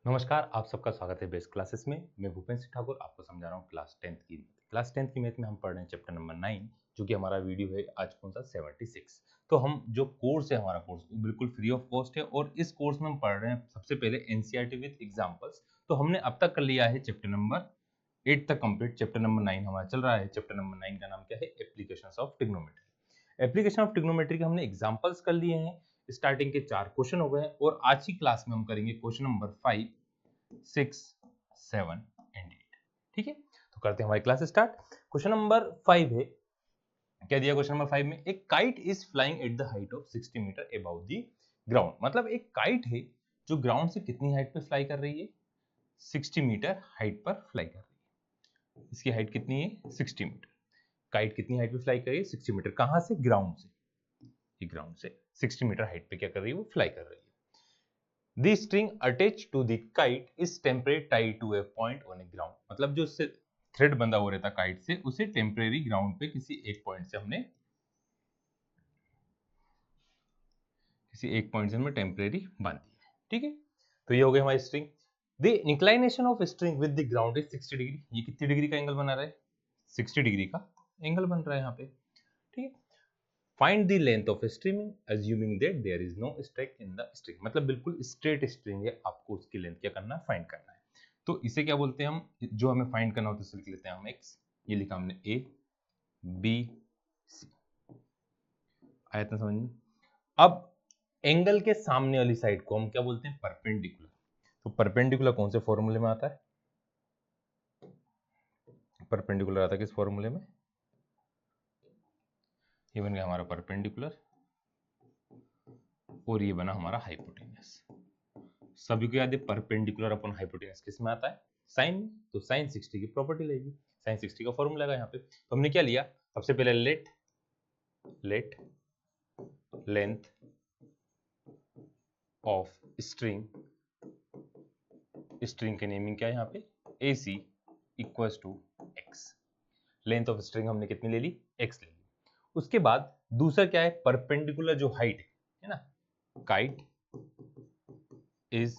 नमस्कार, आप सबका स्वागत है बेस्ट क्लासेस में। मैं भूपेंद्र सिंह ठाकुर आपको समझा रहा हूँ क्लास 10th की मैथ में हम पढ़ रहे हैं चैप्टर नंबर 9, जो कि हमारा वीडियो है आज कौन सा 76। तो हम जो कोर्स है हमारा कोर्स वो बिल्कुल फ्री ऑफ कॉस्ट है और इस कोर्स में हम पढ़ रहे हैं सबसे पहले एनसीईआरटी विद एग्जांपल्स। तो हमने अब तक कर लिया है चैप्टर नंबर 8 तक कंप्लीट। चैप्टर नंबर 9 हमारा चल रहा है। चैप्टर नंबर 9 का नाम क्या है? Applications of trigonometry. Application of trigonometry के हमने एग्जांपल्स कर लिए हैं। स्टार्टिंग के 4 क्वेश्चन हो गए हैं और आज की क्लास में हम करेंगे क्वेश्चन नंबर 5, 6, 7 एंड 8। ठीक है, तो करते हैं हमारी क्लास स्टार्ट। क्वेश्चन नंबर 5 है, क्या दिया क्वेश्चन नंबर 5 में? एक kite is flying at the height of 60 metre above the ground. मतलब एक काइट है जो ग्राउंड से कितनी हाइट पे फ्लाई कर रही है? 60 मीटर हाइट पर फ्लाई कर रही है। इसकी हाइट कितनी है? 60 मीटर। काइट कितनी हाइट पे फ्लाई कर रही है? 60 मीटर। कहां से? ग्राउंड से। ये ग्राउंड से 60 मीटर हाइट पे क्या कर रही है? वो फ्लाई कर रही है। The string attached to the kite is temporarily tied to a point on a ground। मतलब जो उससे थ्रेड बंधा हो रहता काइट से, उसे टेम्परेरी ग्राउंड पे किसी एक पॉइंट से हमने टेम्परेरी बांध दिया है। ठीक है, तो ये हो गई हमारी string. The inclination of string with the ground is 60 degree. ये कितनी डिग्री का एंगल बना रहा है? 60 डिग्री का एंगल बन रहा है यहाँ पे। ठीक है, find the length of string assuming that there is no streak in the string. मतलब बिल्कुल स्ट्रेट स्ट्रिंग है, आपको उसकी लेंथ क्या करना है? फाइंड करना है। तो इसे क्या बोलते हैं हम? जो हमें फाइंड करना होता है उसे लिख लेते हैं हम एक्स। ये लिखा हमने ए बी सी। आया था समझ में? अब एंगल के सामने वाली साइड को हम क्या बोलते हैं? परपेंडिकुलर। तो परपेंडिकुलर कौन से फॉर्मूले में आता है? परपेंडिकुलर आता है किस फॉर्मूले में? ये बन गया हमारा परपेंडिकुलर और ये बना हमारा हाइपोटेन्यूस। सभी को याद है परपेंडिकुलर अपॉन हाइपोटेन्यूस किस में आता है? साइन में। तो साइन 60 की प्रॉपर्टी लेगी। साइन 60 का फॉर्मूला लगा यहाँ पे। तो हमने क्या लिया? सबसे पहले लेट लेंथ ऑफ स्ट्रिंग की नेमिंग क्या है यहाँ पे? AC equals to x. Length of string हमने कितनी ले ली? एक्स ले ली। उसके बाद दूसरा क्या है? परपेंडिकुलर जो हाइट है ना, kite is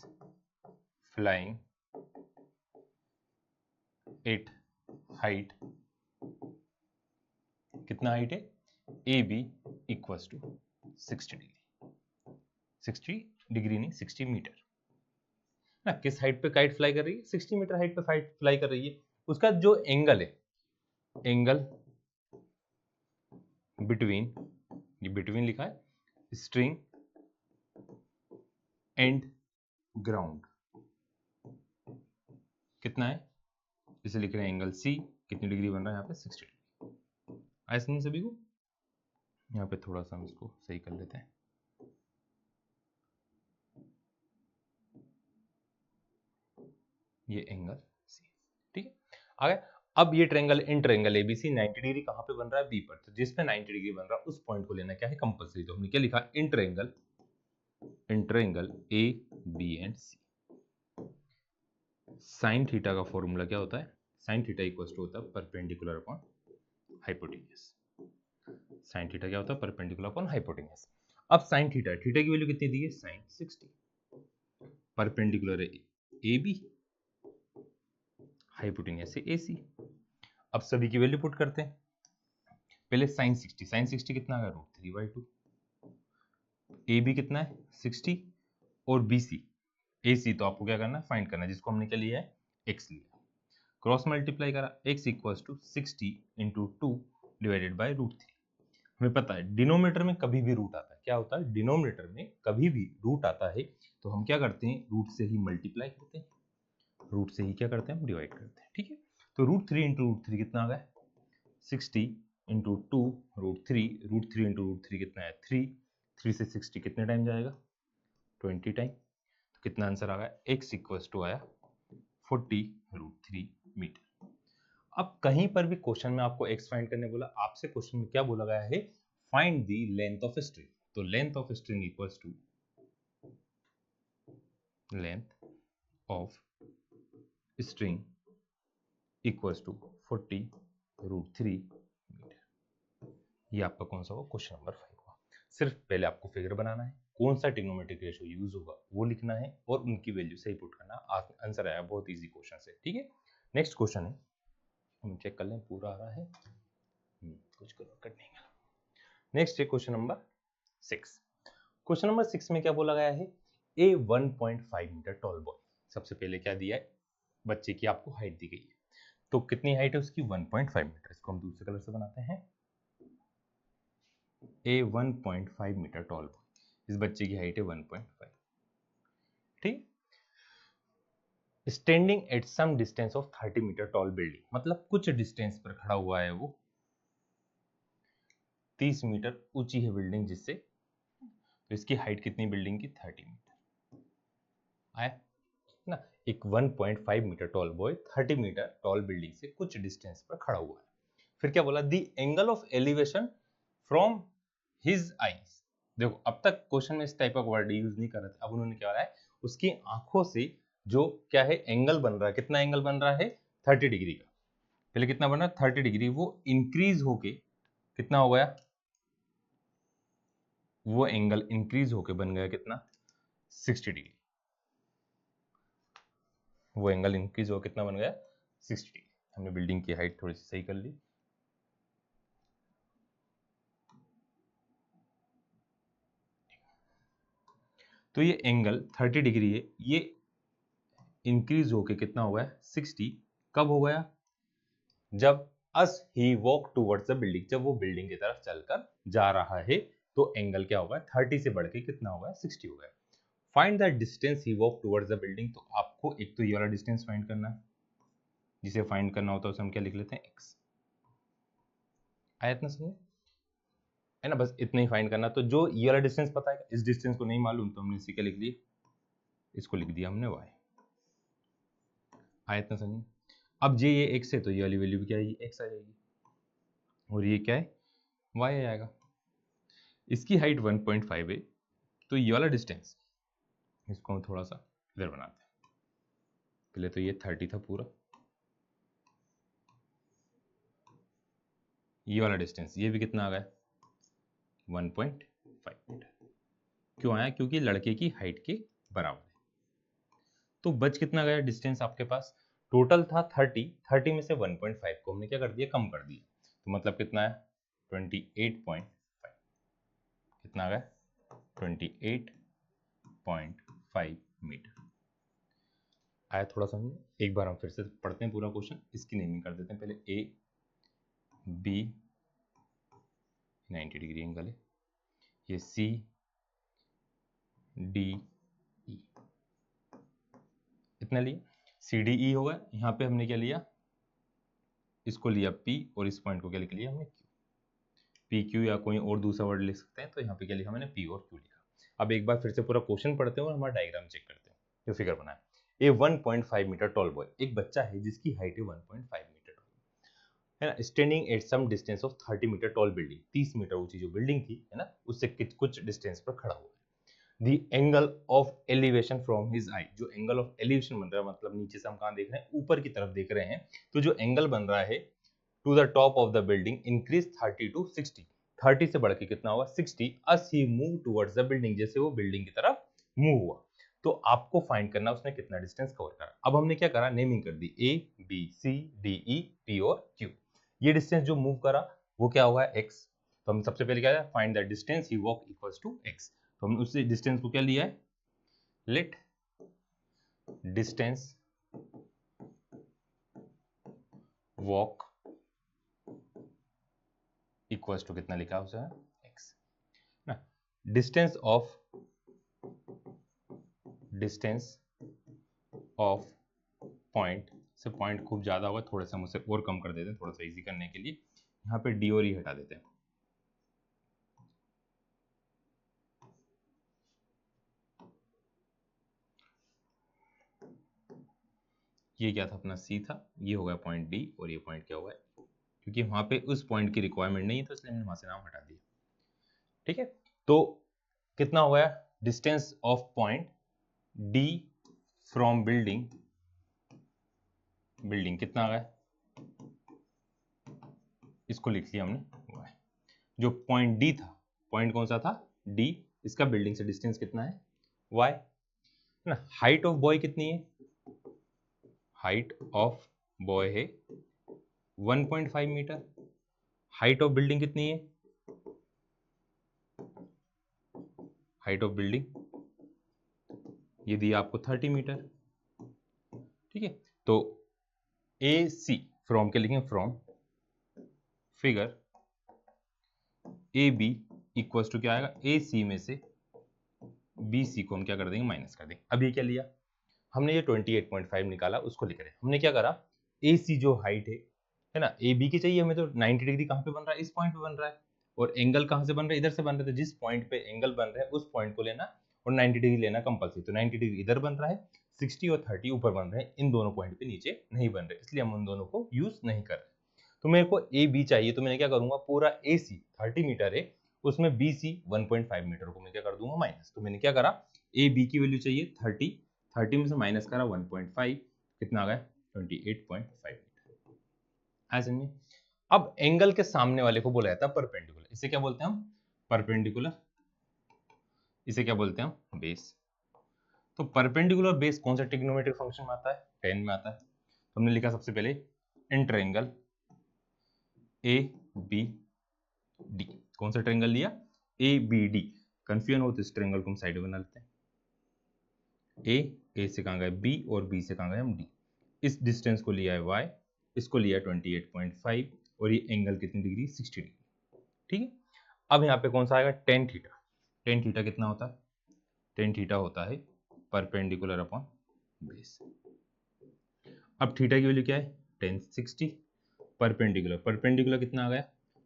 flying at height, कितना हाइट है? AB equals to 60 degree. 60 degree नहीं, 60 मीटर ना। किस हाइट पे काइट फ्लाई कर रही है? 60 मीटर हाइट पे फ्लाई कर रही है। उसका जो एंगल है, एंगल बिटवीन, ये बिटवीन लिखा है, स्ट्रिंग एंड ग्राउंड कितना है? इसे लिख रहे हैं एंगल C। कितनी डिग्री बन रहा है यहाँ पे? 60 डिग्री। आया समझ सभी को? यहाँ पे थोड़ा सा हम इसको सही कर लेते हैं। ये एंगल C। ठीक है, आ गया। अब ये triangle, in triangle ABC 90 degree कहाँ पे बन रहा है? B पर। तो जिस पे 90 डिग्री बन रहा है उस पॉइंट को लेना क्या है? कंपल्सरी। तो हमने क्या लिखा? In triangle A B and C। Sine theta का फॉर्मूला क्या होता है? साइन थीटा इक्वल्स टू होता है perpendicular upon hypotenuse. Sine theta क्या होता है? Perpendicular upon hypotenuse. अब साइन थीटा की वैल्यू कितनी दी है? साइन 60। परपेंडिकुलर है AB, हाइपोटेन्यूस है AC। अब सभी की वैल्यू पुट करते हैं। पहले साइन 60 कितना है? √3/2। AB कितना है? 60 और BC AC तो आपको क्या करना है? फाइंड करना है, जिसको हमने क्या लिया है? x लिया। क्रॉस मल्टीप्लाई करा, x equals to 60 into 2 divided by √3। हमें पता है डिनोमिनेटर में कभी भी रूट आता है। क्या होता है? डिनोमिनेटर में कभी भी रूट आता है तो हम क्या करते हैं? रूट से ही मल्टीप्लाई करते हैं, रूट से ही क्या करते हैं? हम डिवाइड करते हैं। ठीक है, तो √3 इंटू √3 कितना आ गया? 60 इंटू 2 √3। √3 इंटू √3 कितना है? 3। 3 से 60 कितने टाइम जाएगा? 20 टाइम। तो कितना आंसर आ गया? x इक्वल्स टू आया 40√3 मीटर। अब कहीं पर भी क्वेश्चन में आपको x फाइंड करने बोला, आपसे क्वेश्चन में क्या बोला गया है? Find the length of string. तो length of string equals to length of string equals to 40√3 metre. ये आपका कौन सा हुआ? क्वेश्चन नंबर 5 हुआ। सिर्फ पहले आपको फिगर बनाना है कौन सा ट्रिग्नोमेट्रिक रेशियो यूज होगा वो लिखना है और उनकी वैल्यू सही पुट करना। आंसर आया, बहुत इजी क्वेश्चन है। ठीक है, नेक्स्ट क्वेश्चन है, हम चेक कर लें पूरा आ रहा है, कुछ कट नहीं गया। नेक्स्ट है क्वेश्चन नंबर 6। क्वेश्चन नंबर 6 में क्या बोला गया है, ए 1.5 मीटर टॉल बॉय। सबसे पहले क्या दिया है, बच्चे की आपको हाइट दी गई है, तो कितनी हाइट है उसकी 1.5 मीटर। इसको हम दूसरे कलर से बनाते हैं, ए 1.5 मीटर टॉल बॉय, इस बच्चे की हाइट है 1.5। ठीक, standing at some distance of 30 metre tall building, मतलब कुछ डिस्टेंस पर खड़ा हुआ है वो, 30 मीटर ऊंची है बिल्डिंग जिससे, तो इसकी हाइट कितनी बिल्डिंग की, 30 मीटर आया ना। एक 1.5 metre tall boy 30 metre tall building से कुछ डिस्टेंस पर खड़ा हुआ है। फिर क्या बोला, the angle of elevation from his eyes. देखो अब तक क्वेश्चन में इस टाइप का वर्ड यूज नहीं कर रहे थे, अब उन्होंने क्या रहा है, उसकी आंखों से जो क्या है एंगल बन रहा है, कितना एंगल बन रहा है, 30 डिग्री का। पहले कितना बन रहा है, 30 डिग्री, वो इंक्रीज होके कितना हो गया, वो एंगल इंक्रीज होके बन गया कितना, 60 डिग्री। वो एंगल इंक्रीज हो कितना बन गया, 60 डिग्री। हमने बिल्डिंग की हाइट थोड़ी सी सही कर ली। तो ये एंगल 30 डिग्री है, ये इंक्रीज होके कितना हो गया, 60। कब हो गया, जब अस ही वॉक टूवर्ड्स द बिल्डिंग, जब वो बिल्डिंग की तरफ चलकर जा रहा है, तो एंगल क्या होगा, 30 से बढ़ के कितना होगा, 60 हो गया। Find the distance he walk towards the building, तो आपको एक तो ये वाला डिस्टेंस फाइंड करना है, जिसे फाइंड करना होता है उसे हम क्या लिख लेते हैं, x। आया इतना समझ है ना, बस इतना ही फाइंड करना। तो जो ये वाला डिस्टेंस पता है, इस डिस्टेंस को नहीं मालूम तो हमने इसी क्या लिख दिया, इसको लिख दिया हमने y। आया इतना समझ। अब ये x है तो ये वाली वैल्यू भी क्या आएगी, x आ जाएगी, और ये क्या है, y आ जाएगा। इसकी हाइट 1.5 है, तो ये वाला डिस्टेंस, इसको हम थोड़ा सा इधर बनाते हैं। पहले तो ये 30 था पूरा, ये वाला डिस्टेंस ये भी कितना आ गया, 1.5 मीटर। क्यों आया, क्योंकि लड़के की हाइट के बराबर है। तो बच कितना गया डिस्टेंस आपके पास, टोटल था 30 में से 1.5 को हमने क्या कर दिया, कम कर दिया, तो मतलब कितना है, 28.5। कितना आ गया, 28.5 मीटर आया। थोड़ा समझे, एक बार हम फिर से पढ़ते हैं पूरा क्वेश्चन, इसकी नेमिंग कर देते हैं। पहले ए बी 90 डिग्री एंगल है, ये सी डी ई, इतना लिया, सी डी ई होगा। यहाँ पे हमने क्या लिया, इसको लिया पी, और इस पॉइंट को क्या लिख लिया हमने, क्यू। पी क्यू या कोई और दूसरा वर्ड लिख सकते हैं, तो यहाँ पे क्या लिखा मैंने, पी और क्यू लिखा। अब एक बार फिर से पूरा क्वेश्चन पढ़ते हैं और हमारा डायग्राम चेक करते हैं, जो फिगर बनाया। ए 1.5 मीटर टॉल बॉय, एक बच्चा है जिसकी हाइट है 1.5 मीटर टॉल, है ना, standing at some distance of 30 metre tall building, 30 metre ऊंची जो बिल्डिंग थी, है ना, उससे कुछ डिस्टेंस पर खड़ा हुआ है। The angle of elevation from his eye, जो एंगल ऑफ एलिवेशन बन रहा है, मतलब नीचे से हम कहाँ देख रहे हैं, ऊपर की तरफ देख रहे हैं, तो जो एंगल बन रहा है to the top of the building increase 30 to 60, 30 से बढ़ के कितना हुआ, 60, as he moved towards the building, जैसे वो बिल्डिंग की तरफ मूव हुआ। तो आपको फाइंड करना उसने कितना डिस्टेंस कवर करा। अब हमने क्या करा, नेमिंग कर दी, A B C D E P और क्यू। ये डिस्टेंस जो मूव करा वो क्या हुआ, x। तो हम सबसे पहले क्या है, find the distance he walk equals to x। तो हमने उस डिस्टेंस को क्या लिया है, let distance walk equals to कितना लिखा उसे, x ना। डिस्टेंस ऑफ पॉइंट से, पॉइंट खूब ज्यादा होगा, थोड़ा सा हम उसे और कम कर देते हैं थोड़ा सा इजी करने के लिए, यहाँ पे डी और ई हटा देते हैं। ये क्या था अपना सी था, ये हो गया पॉइंट डी, और ये पॉइंट क्या हुआ है, क्योंकि वहां पे उस पॉइंट की रिक्वायरमेंट नहीं है तो इसलिए हमने वहां से नाम हटा दिया। ठीक है, तो कितना हो गया, distance of point D from building, building कितना आ गया, इसको लिख लिया हमने y। जो पॉइंट डी था, पॉइंट कौन सा था, डी, इसका बिल्डिंग से डिस्टेंस कितना है, y ना। हाइट ऑफ बॉय कितनी है, हाइट ऑफ बॉय है 1.5 मीटर। हाइट ऑफ बिल्डिंग कितनी है, हाइट ऑफ बिल्डिंग ये दी आपको 30 मीटर। ठीक है, तो ए सी फ्रॉम के लिखेंगे, from figure A B equals to क्या आएगा, ए सी में से बी सी को हम क्या कर देंगे, माइनस कर देंगे। अब ये क्या लिया हमने, ये 28.5 निकाला, उसको लिख रहे हैं। हमने क्या करा, ए सी जो हाइट है ना, ए बी की चाहिए हमें, तो 90 डिग्री कहाँ पे बन रहा है, इस पॉइंट पे बन रहा है। और एंगल कहाँ से बन रहा है, इधर से बन रहा है। तो जिस पॉइंट पे एंगल बन रहा है उस पॉइंट को लेना और 90 डिग्री लेना कंपल्सरी। तो 90 डिग्री इधर बन रहा है, 60 और 30 ऊपर बन रहे हैं, इन दोनों पॉइंट पे नीचे नहीं बन रहे, इसलिए हम उन दोनों को यूज नहीं कर रहे। तो मेरे को ए बी चाहिए, तो मैंने क्या करूंगा, पूरा ए सी 30 मीटर है, उसमें बी सी 1.5 मीटर को मैं क्या कर दूंगा, माइनस। तो मैंने क्या करा, ए बी की वैल्यू चाहिए 30 में से माइनस करा 1.5, कितना आ गया 28.5 मीटर। है समझे। अब एंगल के सामने वाले को बोला जाता है परपेंडिकुलर। इसे क्या बोलते हैं हम, परपेंडिकुलर। इसे क्या बोलते हैं हम, बेस। तो परपेंडिकुलर बेस कौन सा ट्रिग्नोमेट्रिक फंक्शन में आता है, 10 में आता है। तो हमने लिखा सबसे पहले in triangle A B D. कौन सा ट्रायंगल लिया, ए बी डी। कंफ्यूजन हो तो इस ट्रायंगल को हम साइड में बना लेते हैं। ए से कहाँ गए बी, और बी से कहाँ गए हम डी। इस डिस्टेंस को लिया है y, इसको लिया 28.5, और ये एंगल कितनी डिग्री, 60 डिग्री। ठीक है, अब यहाँ पे कौन सा आएगा, टेन थीटा। टेन थीटा कितना होता है, टेन थीटा होता है परपेंडिकुलर अपॉन बेस। अब थीटा की वैल्यू क्या है, टेन 60। परपेंडिकुलर, परपेंडिकुलर कितना आ गया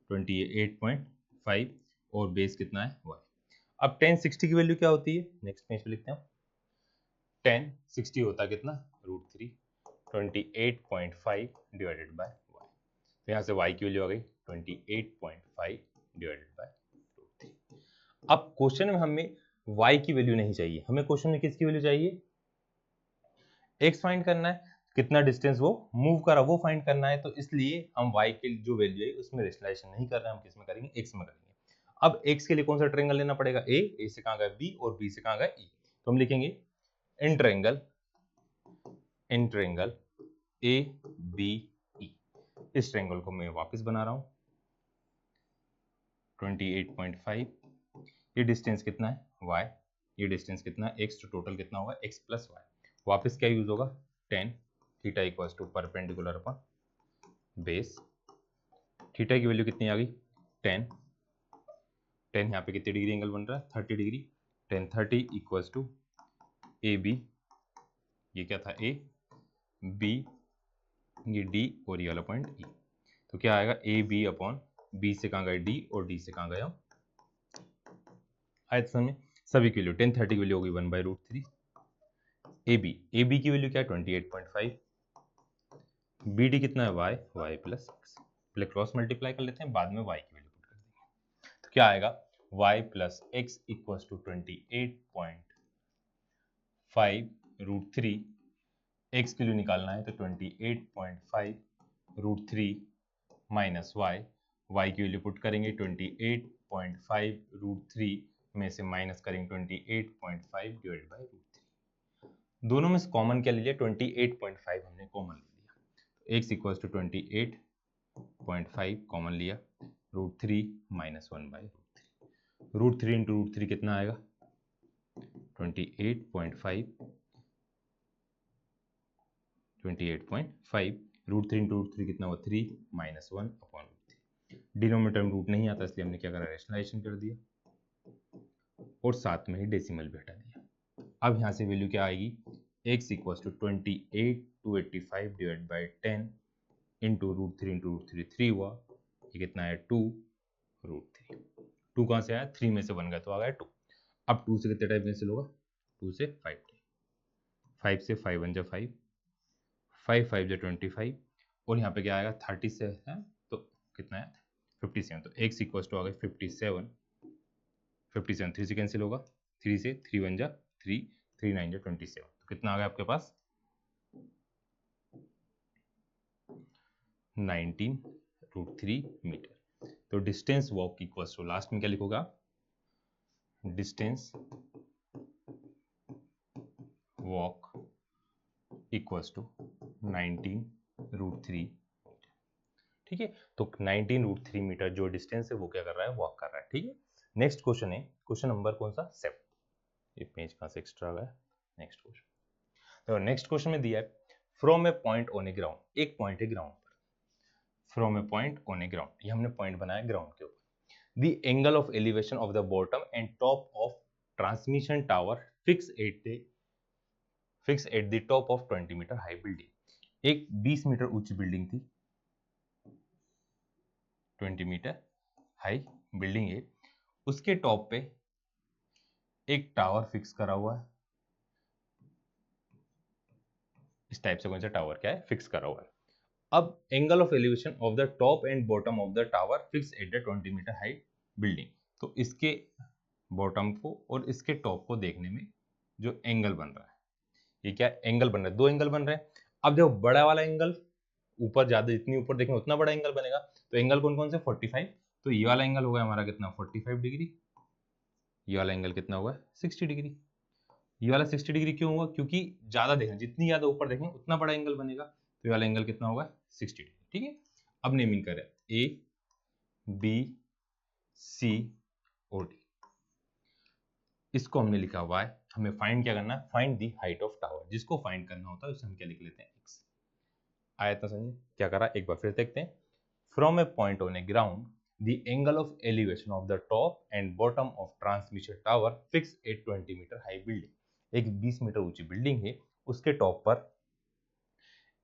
28.5, और बेस कितना है y। अब टेन 60 की वैल्यू क्या होती है, नेक्स्ट पेज पे लिखते हैं। टेन 60 होता है कितना, √3, 28.5 डिवाइडेड बाय y। तो यहाँ से y की वैल्यू आ गई 28.5 डिवाइडेड बाय √3। अब क्वेश्चन में हमें y की वैल्यू नहीं चाहिए, हमें क्वेश्चन में किसकी वैल्यू चाहिए, x फाइंड करना है, कितना डिस्टेंस वो मूव करा वो फाइंड करना है। तो इसलिए हम y के जो वैल्यू है उसमें रेशनलाइजेशन नहीं कर रहे हैं, हम किस में करेंगे, x में करेंगे। अब x के लिए कौन सा ट्रायंगल लेना पड़ेगा, a से कहाँ गया b, और b से कहाँ गया e। तो हम लिखेंगे इन ट्रायंगल ए बी ई। इस ट्रायंगल को मैं वापस बना रहा हूं, 28.5। ये डिस्टेंस कितना है y, ये डिस्टेंस कितना है x, तो टोटल कितना होगा x प्लस y। वापस क्या यूज होगा, tan theta equals to perpendicular upon base. Theta की वैल्यू कितनी आ गई, टेन। टेन यहाँ पे कितनी डिग्री एंगल बन रहा है, 30 degree. Tan 30 equals to A B, ये क्या था a, b, ये d, और ये वाला पॉइंट e। तो क्या आएगा, ए बी अपॉन बी से कहाँ गए d, और d से कहाँ गए हम। आयत समय सभी की वैल्यू 10 30 की वैल्यू होगी 1/√3। ए बी की वैल्यू क्या है 28.5। बी डी कितना है y, y प्लस एक्स। पहले क्रॉस मल्टीप्लाई कर लेते हैं, बाद में y की वैल्यू पुट कर देंगे। तो क्या आएगा, y plus x equals to 28.5 √3। x की वैल्यू निकालना है तो 28.5 √3 माइनस y। y की वैल्यू पुट करेंगे 28.5 √3 में से माइनस करेंगे 28.5 डिवाइड बाई √3। दोनों में से कॉमन क्या ले लिया, 28.5 हमने कॉमन ले लिया। तो x इक्वल्स टू 28.5 कॉमन लिया, √3 माइनस 1/√3। √3 इंटू √3 कितना आएगा, 28.5। 28.5 √3 इंटू √3 कितना हुआ, 3 माइनस 1 अपॉन √3। डिनोमिनेटर में रूट नहीं आता, इसलिए हमने क्या करा, रेशनलाइजेशन कर दिया, और साथ में ही डेसिमल भी हटा दिया। अब यहाँ से वैल्यू क्या आएगी, x equals to 28/285 divide by 10 into √3 3 हुआ, ये कितना है 2√3। 2 कहाँ से आया, 3 में से 1 गया तो आ गया 2। अब 2 से कितने टाइप कैंसिल होगा, 2 से 5 टाइप, 5 से 5 1 जा 5, 5 5 जा 25, और यहाँ पे क्या आएगा 30 से है तो कितना है 57। तो x इक्वल्स टू आ गया 57। 57 3 से कैंसिल होगा, 3 से 3 1 जा 3, 3 9 जा 27। तो कितना आ गया आपके पास 19 √3 मीटर। तो distance walk equals to, last में क्या लिखोगा, डिस्टेंस वॉक इक्वल्स टू 19√3। ठीक है, तो 19√3 मीटर जो डिस्टेंस है वो क्या कर रहा है, वॉक कर रहा है। ठीक है, नेक्स्ट क्वेश्चन है, क्वेश्चन नंबर कौन सा, 7। ये पेज कहाँ से एक्स्ट्रा आ गया, नेक्स्ट क्वेश्चन। तो नेक्स्ट क्वेश्चन में दिया है from a point on a ground, एक पॉइंट है ग्राउंड पर, from a point on a ground, ये हमने पॉइंट बनाया ग्राउंड के ऊपर। The angle of elevation of the bottom and top of transmission tower fix at the top of 20 metre high building. एक 20 metre ऊंची building थी, 20 metre high building है, उसके टॉप पे एक टावर फिक्स करा हुआ है। इस टाइप से कौन सा टावर क्या है, फिक्स करा हुआ है। अब angle of elevation of the top and bottom of the tower fix at the 20 metre high building. तो इसके बॉटम को और इसके टॉप को देखने में जो एंगल बन रहा है, ये क्या एंगल बन रहा है, दो एंगल बन रहे हैं। अब जब बड़ा वाला एंगल ऊपर, ज्यादा जितनी ऊपर देखेंगे उतना बड़ा एंगल बनेगा। तो एंगल कौन कौन से, 45। तो ये वाला एंगल होगा हमारा कितना, 45 डिग्री। ये वाला एंगल कितना होगा, 60 डिग्री। ये वाला 60 डिग्री क्यों होगा, क्योंकि ज्यादा देखें, जितनी ज्यादा ऊपर देखेंगे उतना बड़ा एंगल बनेगा। तो ये वाला एंगल कितना होगा, 60 डिग्री। ठीक है, अब नेमिंग करें ए बी सी और डी। इसको हमने लिखा y, हमें फाइंड क्या करना है, find the height of tower. जिसको फाइंड करना होता है उसे हम क्या लिख लेते हैं, x। आया था समझे क्या करा, एक बार फिर देखते हैं। From a point on a ground the angle of elevation of the top and bottom of transmission tower fixed at 20 metre high building. एक 20 मीटर ऊंची बिल्डिंग है, उसके टॉप पर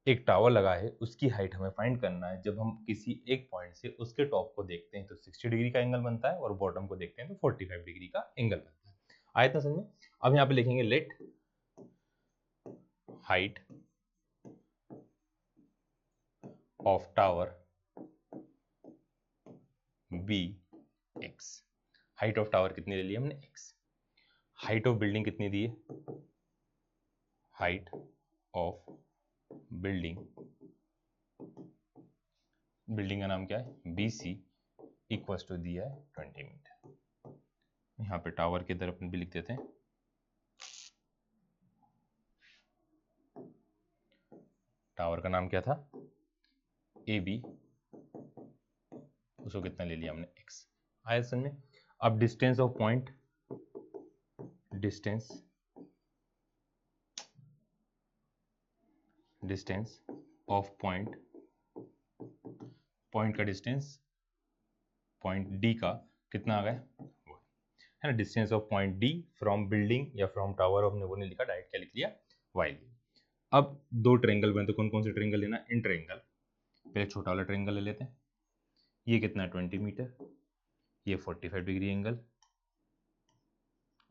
एक टावर लगा है, उसकी हाइट हमें फाइंड करना है। जब हम किसी एक पॉइंट से उसके टॉप को देखते हैं तो 60 डिग्री का एंगल बनता है, और बॉटम को देखते हैं तो 45 डिग्री का एंगल बनता है। आया था समझ में। अब यहाँ पे लिखेंगे let height of tower be x. Height of tower कितनी ले ली हमने, एक्स। हाइट ऑफ बिल्डिंग कितनी दी है, हाइट ऑफ बिल्डिंग, बिल्डिंग का नाम क्या है, बी सी, इक्वल्स टू दिया है 20 मीटर। यहाँ पे टावर की तरफ भी लिख देते हैं, टावर का नाम क्या था, ए बी, उसको कितना ले लिया हमने, एक्स। आया समझ में। अब distance of point, distance of point, point का डिस्टेंस, पॉइंट डी का कितना आ गया, है ना। Distance of point D from building या फ्रॉम टावर, हमने वो नहीं लिखा, डायरेक्ट क्या लिख लिया, वाई लिया। अब दो ट्रायंगल बने, तो कौन कौन से ट्रायंगल लेना, इन ट्रायंगल। पहले छोटा वाला ट्रायंगल ले लेते हैं, ये कितना है 20 मीटर, ये 45 डिग्री एंगल,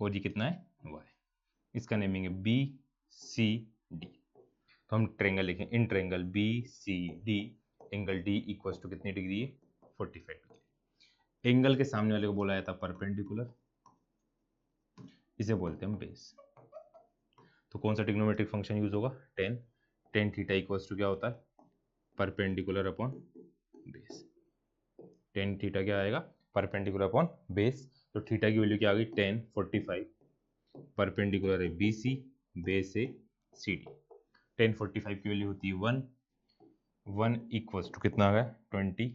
और ये कितना है, वाई। इसका नेमिंग है बी सी डी। तो हम ट्रायंगल लिखें, in triangle B C D, angle D equals to कितनी डिग्री है, 45 डिग्री। एंगल के सामने वाले को बोला जाता है परपेंडिकुलर, इसे बोलते हैं हम बेस। तो कौन सा ट्रिग्नोमेट्रिक फंक्शन यूज होगा, टेन थीटा इक्वल्स टू क्या होता है, perpendicular upon base. Tan theta क्या आएगा, परपेंडिकुलर अपॉन बेस। तो थीटा की वैल्यू क्या आ गई, 1045, परपेंडिकुलर है बी सी, बेस है सी डी। 1045 की वैल्यू होती है 1 इक्वल्स टू कितना आ गया, 20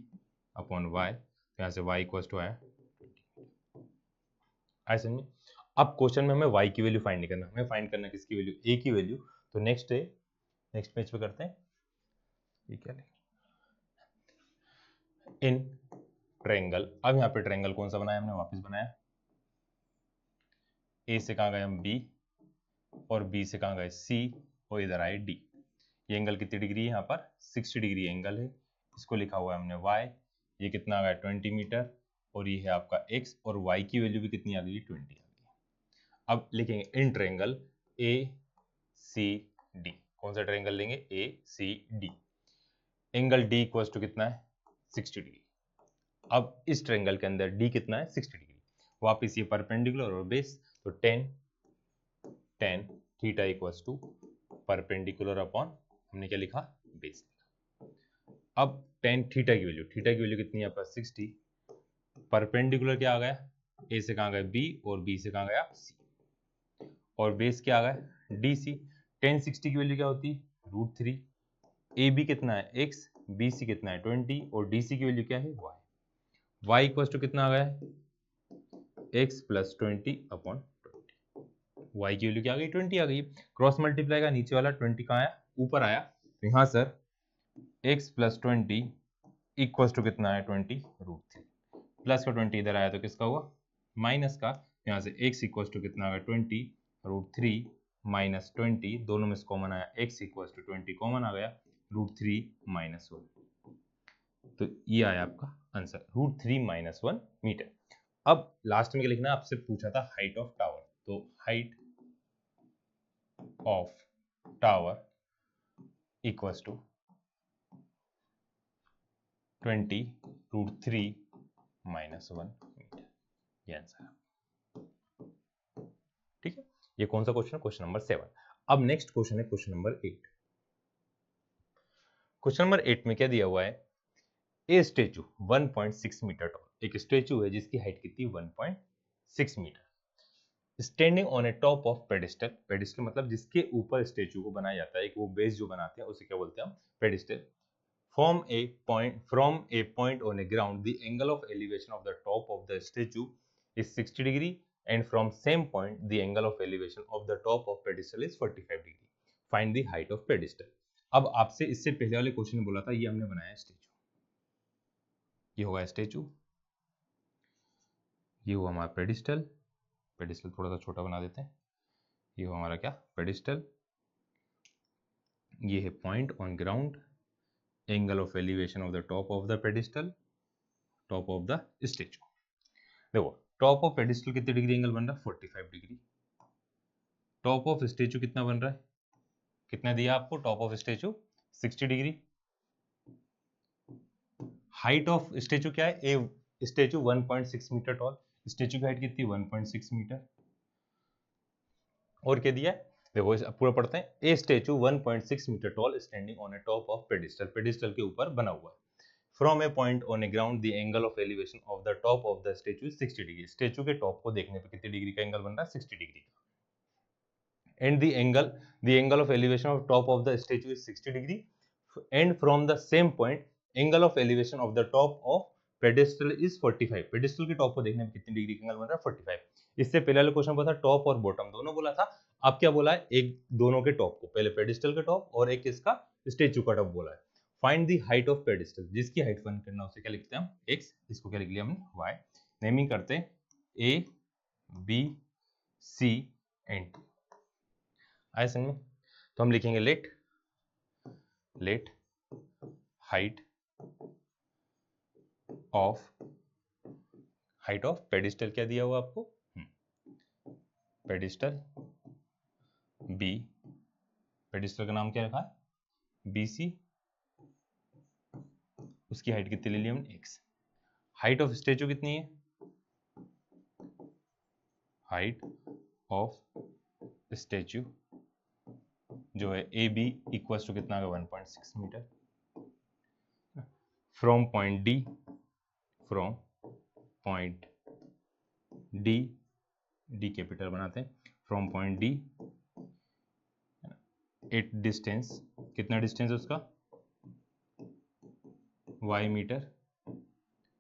अपॉन वाई। यहाँ से y इक्वल्स टू आया 20। ऐसे में अब क्वेश्चन में हमें y की वैल्यू फाइंड नहीं करना, हमें फाइंड करना किसकी वैल्यू, a की वैल्यू। तो नेक्स्ट पेज पे करते हैं, ये क्या लिखें, इन ट्रायंगल। अब यहाँ पे ट्रायंगल कौन सा बनाया हमने, वापस बनाया, ए से कहाँ गए हम b, और b से कहाँ गए c, और इधर आए d। ये एंगल कितनी डिग्री है, यहाँ पर 60 डिग्री एंगल है, इसको लिखा हुआ है हमने y। ये कितना आ गया 20 मीटर, और ये है आपका x, और y की वैल्यू भी कितनी आ गई, 20 आ गई। अब लिखेंगे इन ट्रायंगल ए सी डी। कौन सा ट्रायंगल लेंगे, A C D. Angle D equals to कितना है, 60 डिग्री। अब इस ट्रायंगल के अंदर डी कितना है, 60 डिग्री। वापिस ये परपेंडिकुलर और बेस, तो tan theta equals to perpendicular upon, हमने क्या लिखा, बेस लिखा। अब टेन थीटा की वैल्यू कितनी है आपका, 60, परपेंडिकुलर क्या आ गया, ए से कहाँ गए बी और बी से कहाँ गया सी, और बेस क्या आ गया डी सी। 1060 की वैल्यू क्या होती है √3। ए बी कितना है x, बी सी कितना है 20 और डी सी की वैल्यू क्या है y। y इक्वल टू कितना आ गया है x प्लस 20/20। y की वैल्यू क्या आ गई 20 आ गई। क्रॉस मल्टीप्लाई का नीचे वाला 20 कहाँ आया ऊपर आया, तो यहाँ sir x plus 20 equal to कितना है 20√3। प्लस का 20 इधर आया तो किसका हुआ माइनस का, यहाँ से x इक्वल टू कितना आ गया 20√3 माइनस 20, दोनों में से कॉमन आया x इक्वल टू 20 कॉमन आ गया √3 माइनस 1। तो ये आया आपका आंसर √3 माइनस 1 मीटर। अब लास्ट में क्या लिखना है, आपसे पूछा था हाइट ऑफ टावर, तो height of tower equals to 20√3 minus 1 metre, ये आंसर है। ठीक है, ये कौन सा क्वेश्चन है क्वेश्चन नंबर 7। अब नेक्स्ट क्वेश्चन है क्वेश्चन नंबर 8। क्वेश्चन नंबर 8 में क्या दिया हुआ है, ए स्टेचू 1.6 मीटर टॉल, एक स्टेचू है जिसकी हाइट कितनी 1.6 metre, standing on a top of pedestal. Pedestal मतलब जिसके ऊपर स्टेचू को बनाया जाता है, एक वो बेस जो बनाते हैं उसे क्या बोलते हैं हम pedestal. from a point on a ground, the angle of elevation of the top of the statue is 60 degree, and from same point the angle of elevation of the top of pedestal is 45 degree. Find the height of pedestal. अब आपसे इससे पहले वाले question में बोला था ये हमने बनाया स्टेचू, ये होगा स्टेचू, ये हुआ हमारा पेडिस्टल, पेडिस्टल थोड़ा सा छोटा बना देते हैं, ये हुआ हमारा क्या पेडिस्टल, ये है point on ground, angle of elevation of the top of the pedestal, top of the statue. देखो टॉप ऑफ पेडिस्टल कितने डिग्री एंगल बन रहा है 45 डिग्री, टॉप ऑफ स्टेचू कितना बन रहा है, कितना दिया आपको top of statue 60 degree. Height of statue क्या है, a statue 1.6 metre toll, statue की हाइट कितनी 1.6 मीटर, और क्या दिया है देखो इस पूरा पढ़ते हैं, a statue 1.6 metre tall standing on a top of pedestal, pedestal के ऊपर बना हुआ है। From a point on a ground the angle of elevation of the top of the statue 60 degree, statue के टॉप को देखने पे कितने डिग्री का एंगल बन रहा है 60 डिग्री का। And the angle of elevation of top of the statue is 60 degree, and from the same point angle of elevation of the top of pedestal is 45, pedestal के टॉप को देखने में कितनी डिग्री का एंगल बन रहा है 45। इससे पहले वाले क्वेश्चन बोला था टॉप और बॉटम दोनों बोला था, अब क्या बोला है एक दोनों के टॉप को, पहले पेडिस्टल के टॉप और एक इसका स्टेचू का टॉप बोला है। Find the height of pedestal, जिसकी हाइट फाइंड करना उसे क्या लिखते हैं हम x, इसको क्या लिख लिया हमने y। नेमिंग करते हैं a b c and d, आया समझ में। तो हम लिखेंगे लेट हाइट ऑफ पेडिस्टल क्या दिया हुआ आपको पेडिस्टल b, पेडिस्टल का नाम क्या रखा है BC, उसकी हाइट कितनी ले ली हमने x। हाइट ऑफ स्टेचू कितनी है, हाइट ऑफ स्टेचू जो है ए बी इक्वल्स टू कितना 1.6 metre. From point D capital बनाते हैं, from point D at distance, कितना डिस्टेंस है उसका y मीटर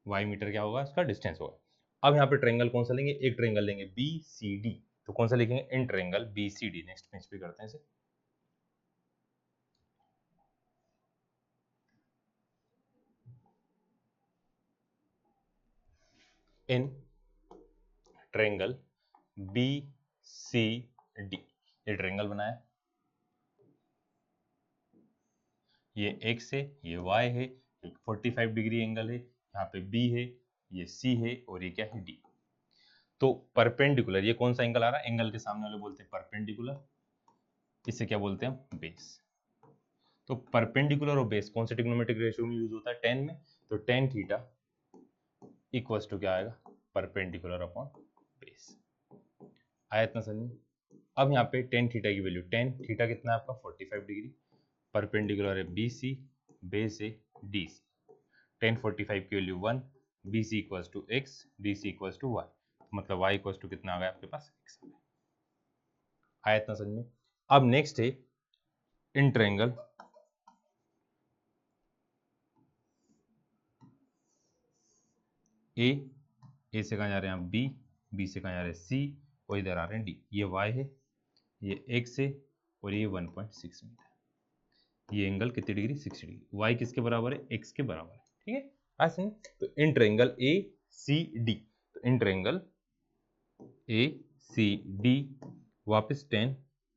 क्या होगा इसका डिस्टेंस होगा। अब यहाँ पे ट्रायंगल कौन सा लेंगे, एक ट्रायंगल लेंगे BCD, तो कौन सा लिखेंगे in triangle BCD। Next page पे करते हैं इसे, इन ट्रायंगल BCD, ये ट्रायंगल बनाया, ये x है ये y है, एक 45 डिग्री एंगल है, यहाँ पे B है ये C है और ये क्या है D। तो परपेंडिकुलर ये कौन सा एंगल आ रहा है, एंगल के सामने वाले बोलते हैं परपेंडिकुलर, इसे क्या बोलते हैं हम बेस। तो परपेंडिकुलर और बेस कौन से ट्रिग्नोमेट्रिक रेशियो में यूज होता है 10 में, तो tan थीटा इक्वल्स टू क्या आएगा परपेंडिकुलर अपॉन बेस। आया इतना समझ। अब यहाँ पे tan थीटा की वैल्यू, tan थीटा कितना है आपका 45 डिग्री, परपेंडिकुलर है BC, बेस है DC, tan 45 की value 1, BC equals to x, DC equals to y, मतलब y इक्वल टू कितना आ गया आपके पास x आ गया। आया इतना समझ में। अब नेक्स्ट है इन ट्रायंगल ए से कहाँ जा रहे हैं आप बी से कहाँ जा रहे हैं सी, और इधर आ रहे हैं डी। ये y है, ये x है, और ये 1.6 मीटर। ये एंगल कितनी डिग्री 60 डिग्री। y किसके बराबर है x के बराबर है, ठीक है। आज सुनिए, तो in triangle A C D, तो in triangle A C D वापस tan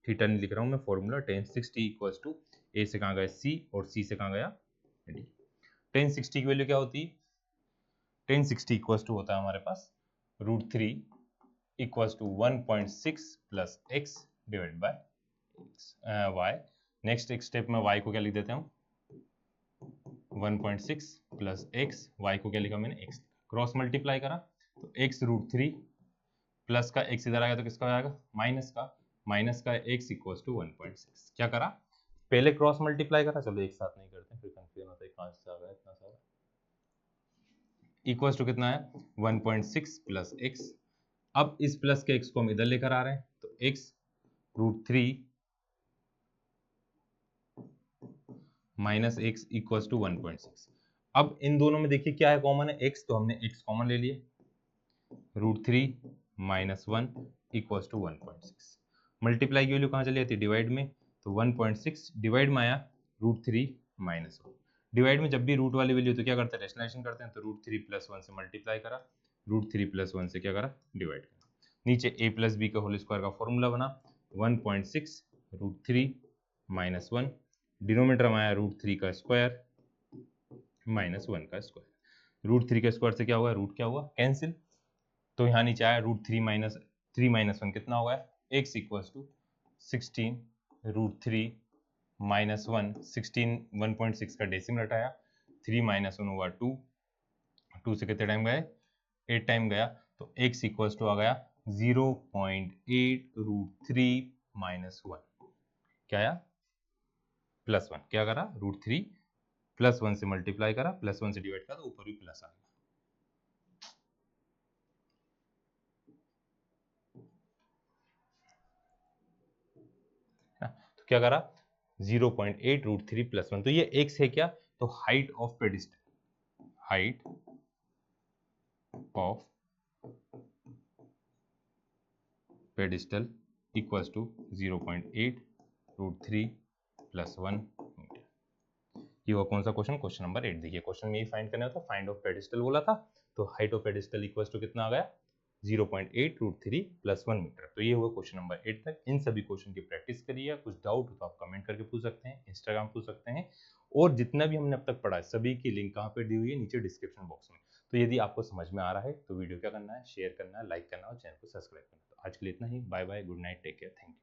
थीटा नहीं लिख रहा हूं मैं, formula tan 60 equals to A से कहाँ गया सी और सी से कहाँ गया डी। tan 60 की वैल्यू क्या होती है, tan 60 इक्वल्स टू होता है हमारे पास √3 equals to 1.6 plus x divide by y। Next एक स्टेप में y को क्या लिख देता हूँ 1.6 प्लस x, y को क्या लिखा मैंने x, क्रॉस मल्टीप्लाई करा तो x √3 प्लस का x इधर आएगा तो किसका हो जाएगा माइनस का x इक्वल्स टू 1.6। क्या करा पहले क्रॉस मल्टीप्लाई करा, चलो एक साथ नहीं करते फिर कंफ्यूजन होता है, कहाँ से आ गया इतना सारा। इक्वल्स टू कितना है 1.6 प्लस x। अब इस प्लस के x को हम इधर लेकर आ रहे हैं तो x √3 minus x equals to 1.6। अब इन दोनों में देखिए क्या है कॉमन है x, तो हमने x कॉमन ले लिए √3 माइनस 1 इक्वल्स टू 1.6। मल्टीप्लाई की वैल्यू कहाँ चली जाती है डिवाइड में, तो 1.6 डिवाइड में आया √3 माइनस 1। डिवाइड में जब भी रूट वाली वैल्यू तो क्या करते हैं रेशनलाइजेशन करते हैं, तो √3 प्लस 1 से मल्टीप्लाई करा, √3 प्लस 1 से क्या करा डिवाइड करा। नीचे a प्लस बी का होल स्क्वायर का फॉर्मूला बना 1.6 √3 माइनस 1, डिनोमिनेटर में आया √3 का स्क्वायर माइनस 1 का स्क्वायर। √3 के स्क्वायर से क्या हुआ, रूट क्या हुआ कैंसिल, तो यहाँ नीचे आया √3 माइनस 1 कितना होगा x इक्वल्स टू 16 √3 माइनस 1, 16 1.6 का डेसिमल हटाया, 3 माइनस 1 हुआ 2, 2 से कितने टाइम गए 8 टाइम गया, तो x इक्वल्स टू आ गया 0.8 √3 माइनस 1। क्या आया +1। क्या करा √3 प्लस 1 से मल्टीप्लाई करा, प्लस 1 से डिवाइड करा तो ऊपर भी प्लस आ गया। तो क्या करा 0.8 √3 प्लस 1, तो ये x है क्या, तो height of pedestal, height of pedestal equals to 0.8 √3 plus 1 metre. ये हुआ कौन सा क्वेश्चन, क्वेश्चन नंबर 8। देखिए क्वेश्चन में ये फाइंड करना था, फाइंड ऑफ पेडिस्टल बोला था, तो height of pedestal equals to कितना आ गया 0.8 √3 प्लस 1 मीटर। तो ये हुआ क्वेश्चन नंबर 8 तक। इन सभी क्वेश्चन की प्रैक्टिस करिए, कुछ डाउट हो तो आप कमेंट करके पूछ सकते हैं, इंस्टाग्राम पूछ सकते हैं, और जितना भी हमने अब तक पढ़ा है सभी की लिंक कहाँ पे दी हुई है नीचे डिस्क्रिप्शन बॉक्स में। तो यदि आपको समझ में आ रहा है तो वीडियो क्या करना है, शेयर करना है, लाइक करना है और चैनल को सब्सक्राइब करना है। तो आज के लिए इतना ही, bye bye, good night, take care, thank you.